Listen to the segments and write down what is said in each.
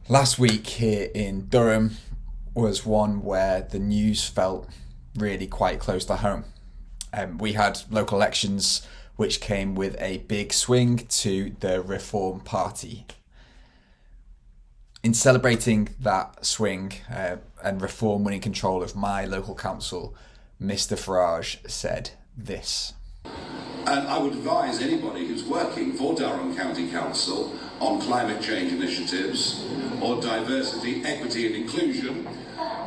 Last week here in Durham was one where the news felt really quite close to home. We had local elections which came with a big swing to the Reform Party. In celebrating that swing and Reform winning control of my local council, Mr. Farage said this. And I would advise anybody who's working for Durham County Council on climate change initiatives or diversity, equity and inclusion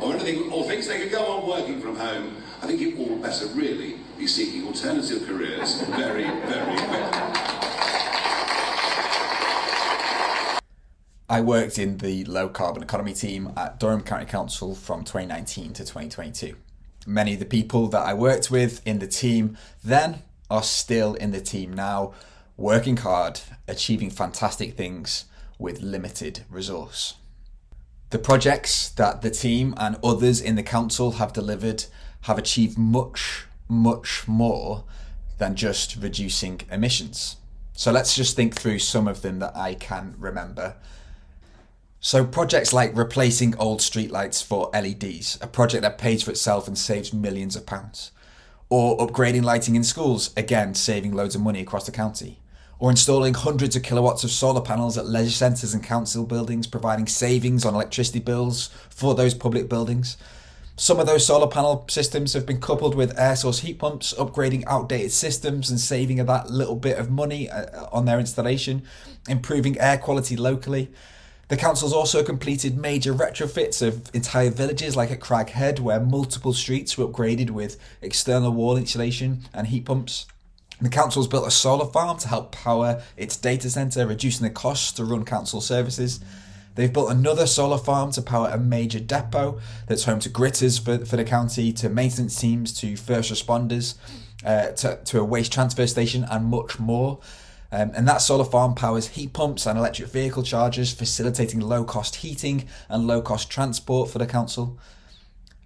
or anything, or things they can go on working from home, I think you all better really be seeking alternative careers very, very quickly. I worked in the low carbon economy team at Durham County Council from 2019 to 2022. Many of the people that I worked with in the team then are still in the team now, working hard, achieving fantastic things with limited resource. The projects that the team and others in the council have delivered have achieved much, much more than just reducing emissions. So let's just think through some of them that I can remember. So projects like replacing old streetlights for LEDs, a project that pays for itself and saves millions of pounds. Or upgrading lighting in schools, again saving loads of money across the county. Or installing hundreds of kilowatts of solar panels at leisure centres and council buildings, providing savings on electricity bills for those public buildings. Some of those solar panel systems have been coupled with air source heat pumps, upgrading outdated systems and saving that little bit of money on their installation, improving air quality locally. The council's also completed major retrofits of entire villages like at Craghead, where multiple streets were upgraded with external wall insulation and heat pumps. The council's built a solar farm to help power its data centre, reducing the costs to run council services. They've built another solar farm to power a major depot that's home to gritters for the county, to maintenance teams, to first responders, to a waste transfer station and much more. And that solar farm powers heat pumps and electric vehicle chargers, facilitating low-cost heating and low-cost transport for the council.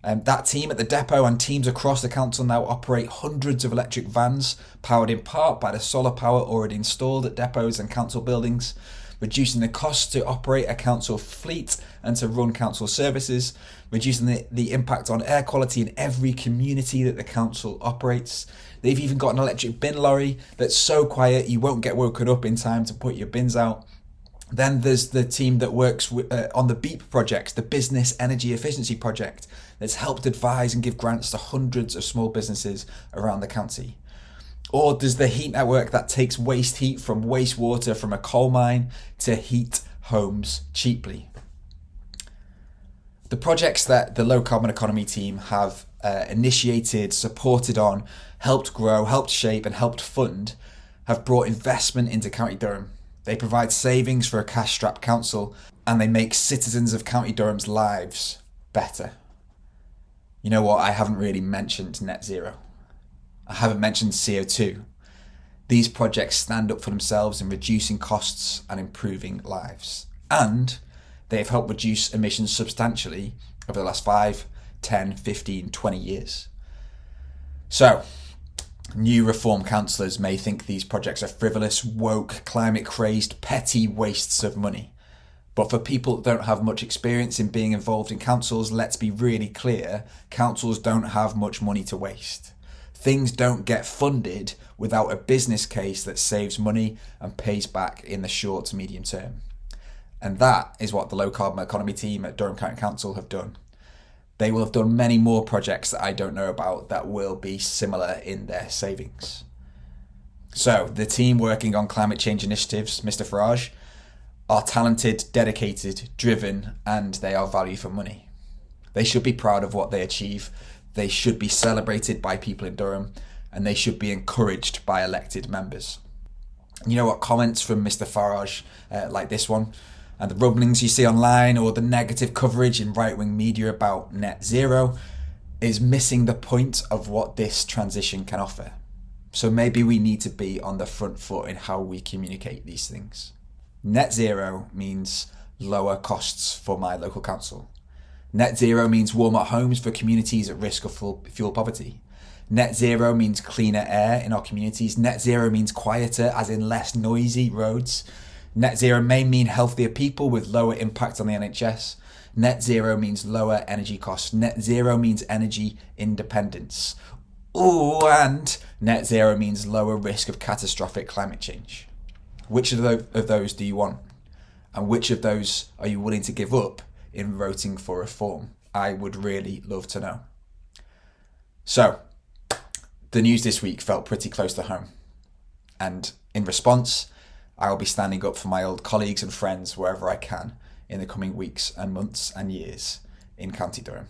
That team at the depot and teams across the council now operate hundreds of electric vans, powered in part by the solar power already installed at depots and council buildings, reducing the cost to operate a council fleet and to run council services, reducing the impact on air quality in every community that the council operates. They've even got an electric bin lorry that's so quiet you won't get woken up in time to put your bins out. Then there's the team that works on the BEEP project, the Business Energy Efficiency Project, that's helped advise and give grants to hundreds of small businesses around the county. Or there's the heat network that takes waste heat from wastewater from a coal mine to heat homes cheaply. The projects that the low carbon economy team have initiated, supported on, helped grow, helped shape and helped fund have brought investment into County Durham. They provide savings for a cash-strapped council and they make citizens of County Durham's lives better. You know what? I haven't really mentioned net zero. I haven't mentioned CO2. These projects stand up for themselves in reducing costs and improving lives. And they have helped reduce emissions substantially over the last 5, 10, 15, 20 years. So, new Reform councillors may think these projects are frivolous, woke, climate-crazed, petty wastes of money. But for people that don't have much experience in being involved in councils, let's be really clear, councils don't have much money to waste. Things don't get funded without a business case that saves money and pays back in the short to medium term. And that is what the low carbon economy team at Durham County Council have done. They will have done many more projects that I don't know about that will be similar in their savings. So the team working on climate change initiatives, Mr. Farage, are talented, dedicated, driven, and they are value for money. They should be proud of what they achieve. They should be celebrated by people in Durham, and they should be encouraged by elected members. And you know what? Comments from Mr. Farage, like this one, and the rumblings you see online or the negative coverage in right-wing media about net zero is missing the point of what this transition can offer. So maybe we need to be on the front foot in how we communicate these things. Net zero means lower costs for my local council. Net zero means warmer homes for communities at risk of fuel poverty. Net zero means cleaner air in our communities. Net zero means quieter, as in less noisy roads. Net zero may mean healthier people with lower impact on the NHS. Net zero means lower energy costs. Net zero means energy independence. Oh, and net zero means lower risk of catastrophic climate change. Which of those do you want? And which of those are you willing to give up in voting for reform? I would really love to know. So, the news this week felt pretty close to home. And in response, I will be standing up for my old colleagues and friends wherever I can in the coming weeks and months and years in County Durham.